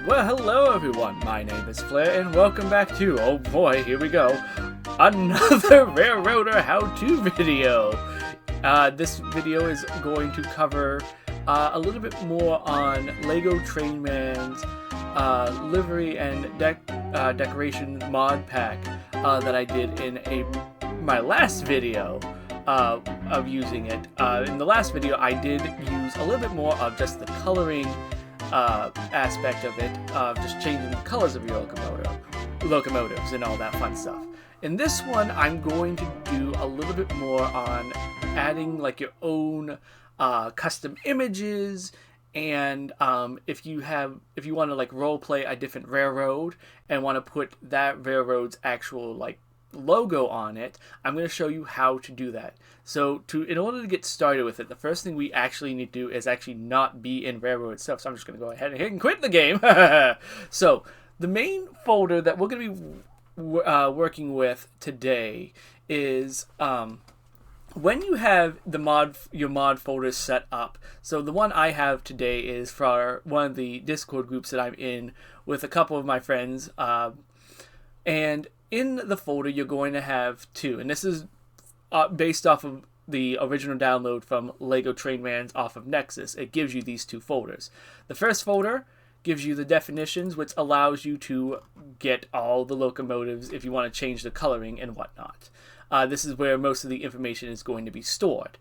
Well, hello everyone, my name is Flair, and welcome back to, oh boy, here we go, another Railroader how-to video. This video is going to cover a little bit more on LEGO Trainman's livery and decoration mod pack that I did in my last video of using it. In the last video I did use a little bit more of just the coloring aspect of it, just changing the colors of your locomotives and all that fun stuff. In this one, I'm going to do a little bit more on adding like your own custom images, and if you want to like role play a different railroad and want to put that railroad's actual like logo on it, I'm going to show you how to do that. So in order to get started with it, the first thing we actually need to do is actually not be in Railroad itself. So I'm just going to go ahead and quit the game. So the main folder that we're going to be working with today is when you have your mod folders set up. So the one I have today is for one of the Discord groups that I'm in with a couple of my friends, and in the folder you're going to have two, and this is based off of the original download from LEGO Trainman's off of Nexus. It gives you these two folders. The first folder gives you the definitions, which allows you to get all the locomotives if you want to change the coloring and whatnot. This is where most of the information is going to be stored.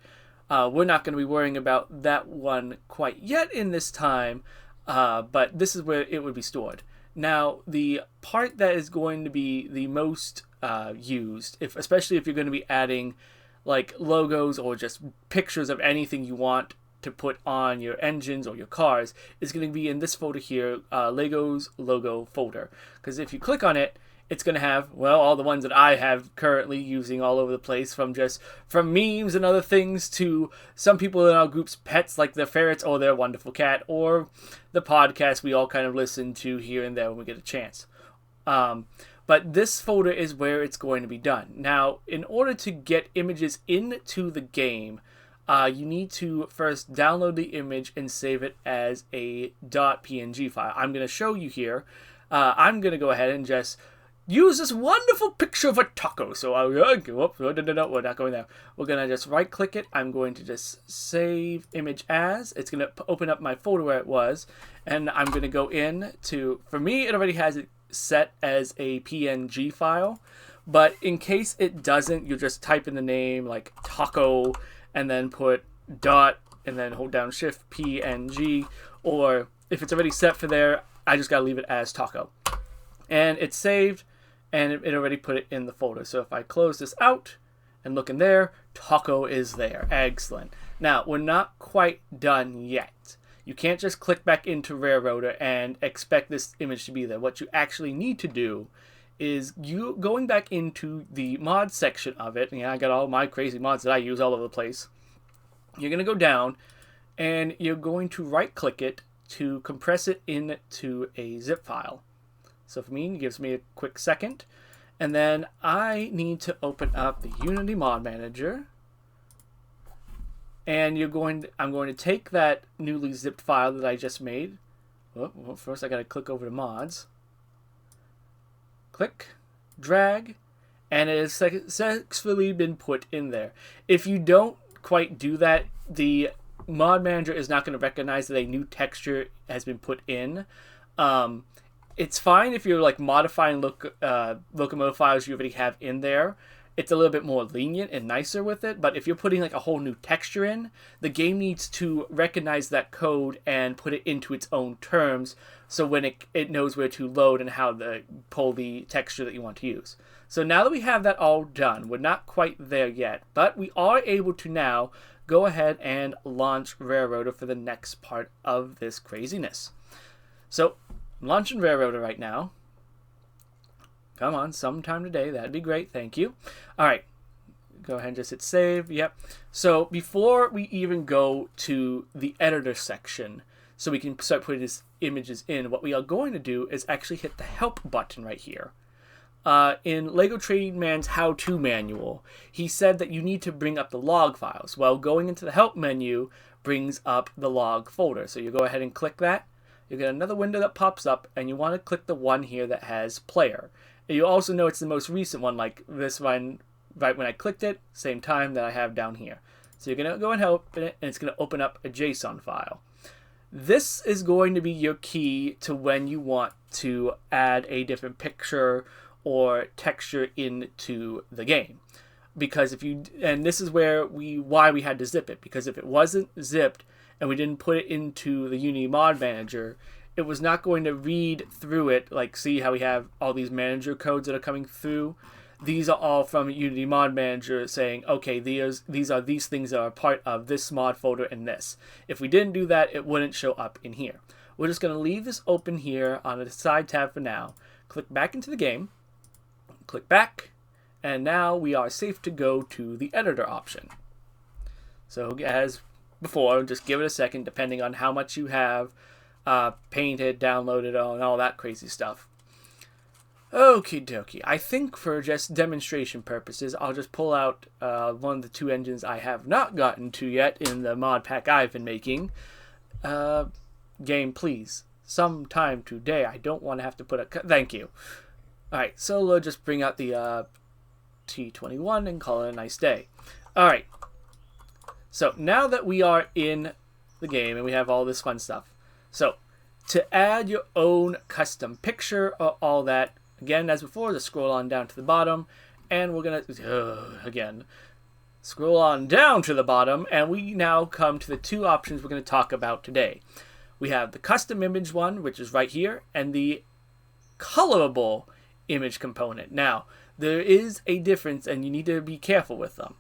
We're not going to be worrying about that one quite yet in this time, but this is where it would be stored. Now, the part that is going to be the most used, especially if you're going to be adding like logos or just pictures of anything you want to put on your engines or your cars, is going to be in this folder here, Lego's logo folder. Because if you click on it, it's going to have, well, all the ones that I have currently using all over the place, from memes and other things to some people in our group's pets, like their ferrets or their wonderful cat, or the podcast we all kind of listen to here and there when we get a chance. But this folder is where it's going to be done. Now, in order to get images into the game, you need to first download the image and save it as a .png file. I'm going to show you here. I'm going to go ahead and just use this wonderful picture of a taco. So we're not going there. We're going to just right click it. I'm going to just save image as. It's going to open up my folder where it was. And I'm going to go in to, for me, it already has it set as a PNG file. But in case it doesn't, you just type in the name like taco and then put dot and then hold down shift PNG. Or if it's already set for there, I just got to leave it as taco. And it's saved, and it already put it in the folder. So if I close this out and look in there, taco is there. Excellent. Now, we're not quite done yet. You can't just click back into Railroader and expect this image to be there. What you actually need to do is you going back into the mod section of it. Yeah, I got all my crazy mods that I use all over the place. You're going to go down, and you're going to right-click it to compress it into a zip file. So for me, it gives me a quick second. And then I need to open up the Unity Mod Manager. And I'm going to take that newly zipped file that I just made. Well, first I got to click over to Mods. Click, drag, and it has successfully been put in there. If you don't quite do that, the Mod Manager is not going to recognize that a new texture has been put in. It's fine if you're like modifying locomotive files you already have in there. It's a little bit more lenient and nicer with it. But if you're putting like a whole new texture in, the game needs to recognize that code and put it into its own terms, so when it knows where to load and how to pull the texture that you want to use. So now that we have that all done, we're not quite there yet, but we are able to now go ahead and launch Railroader for the next part of this craziness. So I'm launching Railroader right now. Come on, sometime today. That'd be great. Thank you. All right. Go ahead and just hit save. Yep. So before we even go to the editor section, so we can start putting these images in, what we are going to do is actually hit the help button right here. in Lego Trainman's how-to manual, he said that you need to bring up the log files. Well, going into the help menu brings up the log folder. So you go ahead and click that. You get another window that pops up, and you want to click the one here that has player. And you also know it's the most recent one, like this one, right when I clicked it, same time that I have down here. So you're going to go and open it, and it's going to open up a JSON file. This is going to be your key to when you want to add a different picture or texture into the game. Because if you, and this is where why we had to zip it, because if it wasn't zipped and we didn't put it into the Unity Mod Manager, it was not going to read through it. Like, see how we have all these manager codes that are coming through? These are all from Unity Mod Manager saying, okay, these are these things that are part of this mod folder and this. If we didn't do that, it wouldn't show up in here. We're just going to leave this open here on the side tab for now. Click back into the game. Click back. And now we are safe to go to the editor option. So as before, just give it a second depending on how much you have painted, downloaded, and all that crazy stuff. Okie dokie. I think for just demonstration purposes, I'll just pull out one of the two engines I have not gotten to yet in the mod pack I've been making. Game, please. Sometime today. I don't want to have to put a... Thank you. Alright, so we'll just bring out the T21 and call it a nice day. Alright. So now that we are in the game and we have all this fun stuff. So, to add your own custom picture or all that, again, as before, just scroll on down to the bottom, and we're going to, again, scroll on down to the bottom, and we now come to the two options we're going to talk about today. We have the custom image one, which is right here, and the colorable image component. Now, there is a difference, and you need to be careful with them.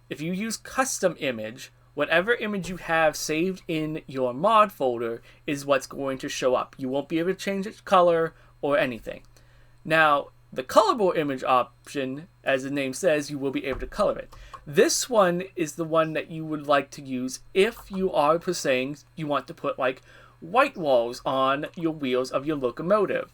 If you use custom image, whatever image you have saved in your mod folder is what's going to show up. You won't be able to change its color or anything. Now, the colorable image option, as the name says, you will be able to color it. This one is the one that you would like to use if you are saying you want to put like white walls on your wheels of your locomotive.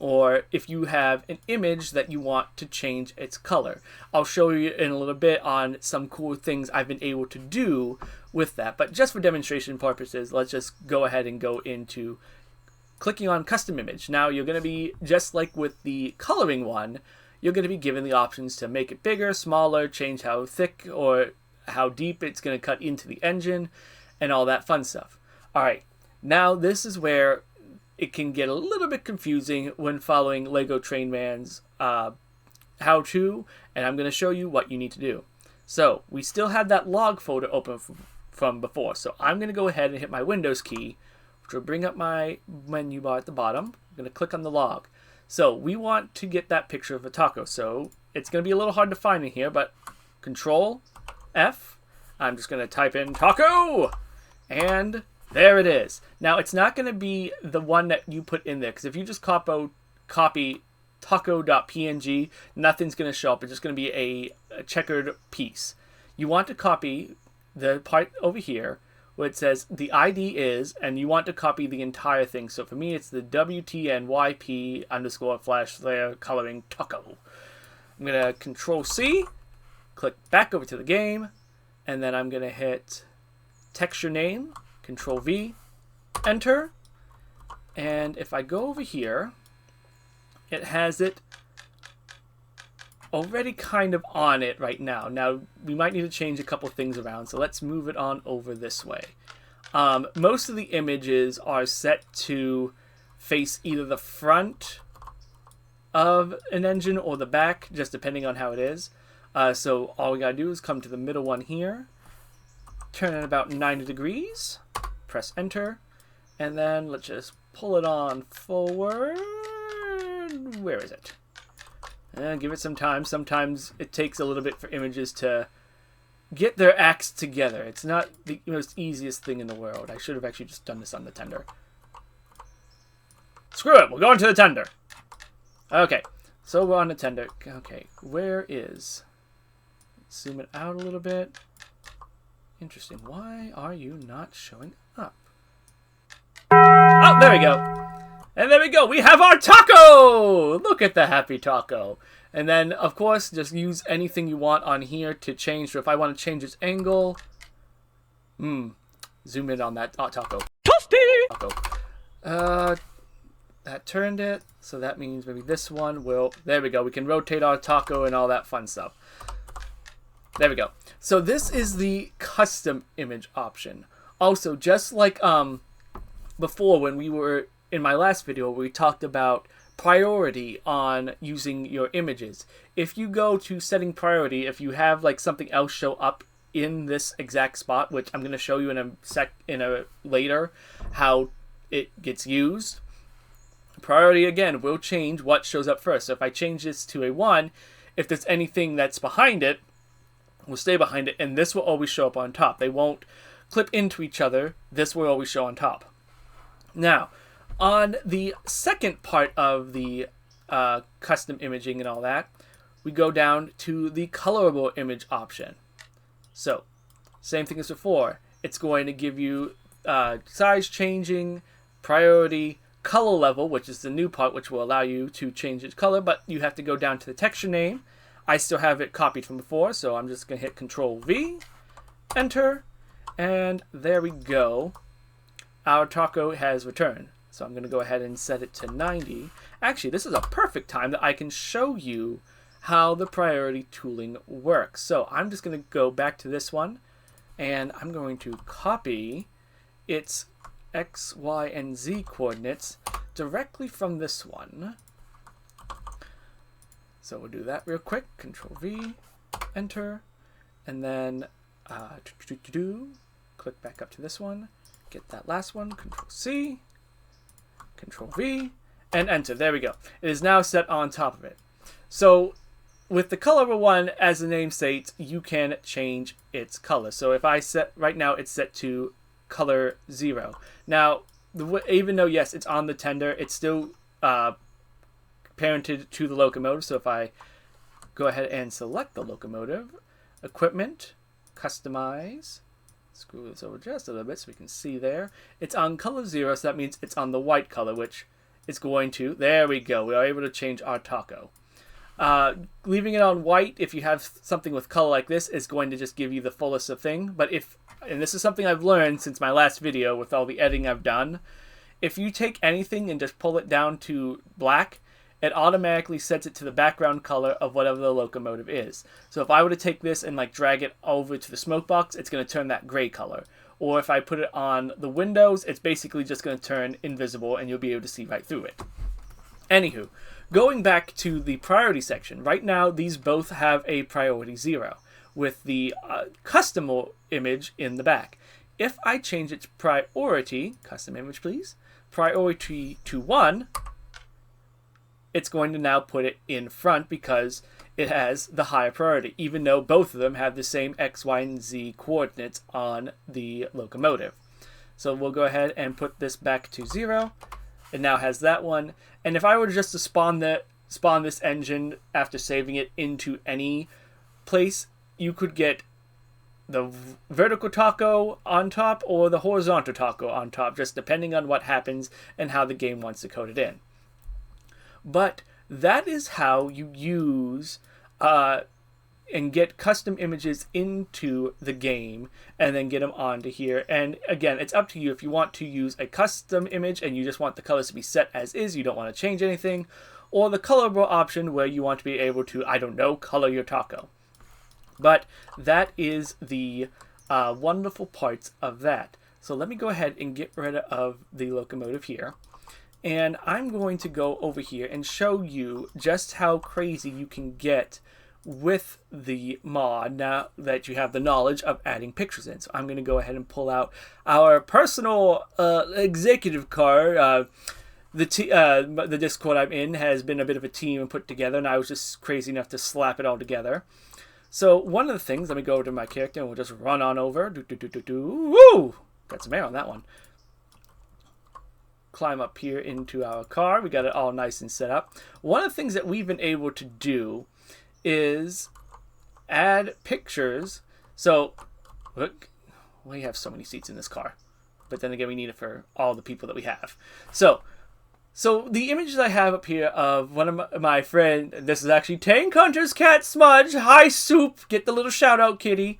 Or if you have an image that you want to change its color. I'll show you in a little bit on some cool things I've been able to do with that. But just for demonstration purposes, let's just go ahead and go into clicking on custom image. Now you're going to be, just like with the coloring one, you're going to be given the options to make it bigger, smaller, change how thick or how deep it's going to cut into the engine, and all that fun stuff. Alright, now this is where it can get a little bit confusing when following Lego Trainman's how-to, and I'm going to show you what you need to do. So, we still have that log folder open from before, so I'm going to go ahead and hit my Windows key, which will bring up my menu bar at the bottom. I'm going to click on the log. So, we want to get that picture of a taco, so it's going to be a little hard to find in here, but Control F, I'm just going to type in taco, and there it is. Now, it's not going to be the one that you put in there, because if you just copy taco.png, nothing's going to show up. It's just going to be a checkered piece. You want to copy the part over here where it says the ID is, and you want to copy the entire thing. So for me, it's the WTNYP_/ coloring taco. I'm going to Control C, click back over to the game, and then I'm going to hit texture name, Control V, enter, and if I go over here, it has it already kind of on it right now. Now, we might need to change a couple things around, so let's move it on over this way. Most of the images are set to face either the front of an engine or the back, just depending on how it is. So all we gotta do is come to the middle one here, turn it about 90 degrees, press enter, and then let's just pull it on forward. Where is it? And give it some time. Sometimes it takes a little bit for images to get their acts together. It's not the most easiest thing in the world. I should have actually just done this on the tender. Screw it, we'll go into the tender. Okay, so we're on the tender. Okay, where is... Let's zoom it out a little bit. Interesting. Why are you not showing up? Oh, there we go. And there we go. We have our taco! Look at the happy taco. And then, of course, just use anything you want on here to change. So if I want to change its angle, zoom in on that taco. Taco. That turned it. So that means maybe this one will... There we go. We can rotate our taco and all that fun stuff. There we go. So this is the custom image option. Also, just like before when we were in my last video, we talked about priority on using your images. If you go to setting priority, if you have like something else show up in this exact spot, which I'm going to show you in a later how it gets used, priority again will change what shows up first. So if I change this to a 1, if there's anything that's behind it, will stay behind it, and this will always show up on top. They won't clip into each other. This will always show on top. Now, on the second part of the custom imaging and all that, we go down to the colorable image option. So, same thing as before. It's going to give you size changing, priority, color level, which is the new part, which will allow you to change its color, but you have to go down to the texture name. I still have it copied from before, so I'm just going to hit Control V, Enter, and there we go. Our taco has returned. So I'm going to go ahead and set it to 90. Actually, this is a perfect time that I can show you how the priority tooling works. So I'm just going to go back to this one, and I'm going to copy its X, Y, and Z coordinates directly from this one. So we'll do that real quick. Control V, Enter, and then click back up to this one. Get that last one. Control C, Control V, and Enter. There we go. It is now set on top of it. So with the colorable one, as the name states, you can change its color. So if I set, right now it's set to color 0. Now, even though, yes, it's on the tender, it's still parented to the locomotive. So if I go ahead and select the locomotive, equipment, customize, screw this over just a little bit so we can see there. It's on color 0, so that means it's on the white color, which is going to... There we go. We are able to change our taco. Leaving it on white, if you have something with color like this, is going to just give you the fullest of thing. But if... And this is something I've learned since my last video with all the editing I've done. If you take anything and just pull it down to black, it automatically sets it to the background color of whatever the locomotive is. So if I were to take this and like drag it over to the smoke box, it's going to turn that gray color. Or if I put it on the windows, it's basically just going to turn invisible and you'll be able to see right through it. Anywho, going back to the priority section, right now these both have a priority 0 with the custom image in the back. If I change its priority, custom image please, priority to 1, it's going to now put it in front because it has the higher priority, even though both of them have the same X, Y, and Z coordinates on the locomotive. So we'll go ahead and put this back to 0. It now has that one. And if I were just to spawn this engine after saving it into any place, you could get the vertical taco on top or the horizontal taco on top, just depending on what happens and how the game wants to code it in. But that is how you use and get custom images into the game and then get them onto here. And again, it's up to you if you want to use a custom image and you just want the colors to be set as is, you don't want to change anything, or the colorable option where you want to be able to, I don't know, color your taco. But that is the wonderful parts of that. So let me go ahead and get rid of the locomotive here. And I'm going to go over here and show you just how crazy you can get with the mod now that you have the knowledge of adding pictures in. So I'm going to go ahead and pull out our personal executive card. The Discord I'm in has been a bit of a team and put together, and I was just crazy enough to slap it all together. So one of the things, let me go over to my character and we'll just run on over. Woo! Got some air on that one. Climb up here into our car. We got it all nice and set up. One of the things that we've been able to do is add pictures. So, look, we have so many seats in this car. But then again, we need it for all the people that we have. So So the images I have up here of one of my friend, this is actually Tank Hunter's cat Smudge. Hi, Soup. Get the little shout out, kitty.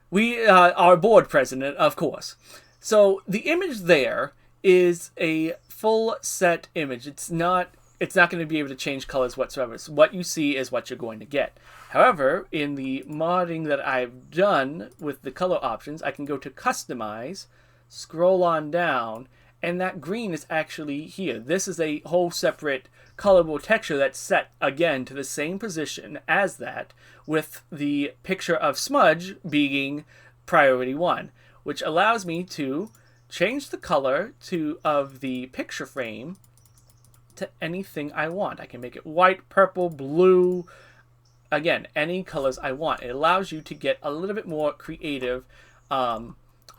We our board president, of course. So the image there is a full set image. It's not going to be able to change colors whatsoever. So what you see is what you're going to get. However, in the modding that I've done with the color options, I can go to Customize, scroll on down, and that green is actually here. This is a whole separate colorable texture that's set again to the same position as that, with the picture of Smudge being priority 1, which allows me to change the color of the picture frame to anything I want. I can make it white, purple, blue, again, any colors I want. It allows you to get a little bit more creative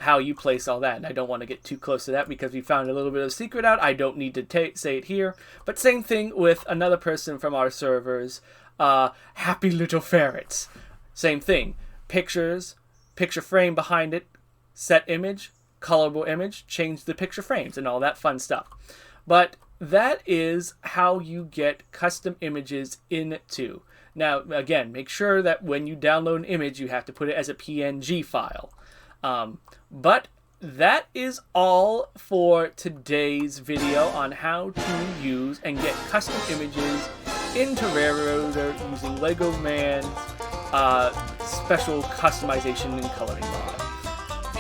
how you place all that. And I don't want to get too close to that because we found a little bit of secret out. I don't need to say it here. But same thing with another person from our servers, Happy Little Ferrets. Same thing. Pictures, picture frame behind it, set image, colorable image, change the picture frames and all that fun stuff. But that is how you get custom images into. Now, again, make sure that when you download an image, you have to put it as a PNG file. But that is all for today's video on how to use and get custom images into Railroader using Lego Man's special customization and coloring mod.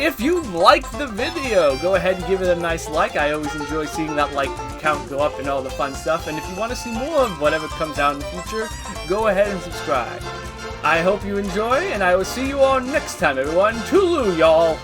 If you liked the video, go ahead and give it a nice like. I always enjoy seeing that like count go up and all the fun stuff. And if you want to see more of whatever comes out in the future, go ahead and subscribe. I hope you enjoy, and I will see you all next time, everyone. Toodaloo, y'all!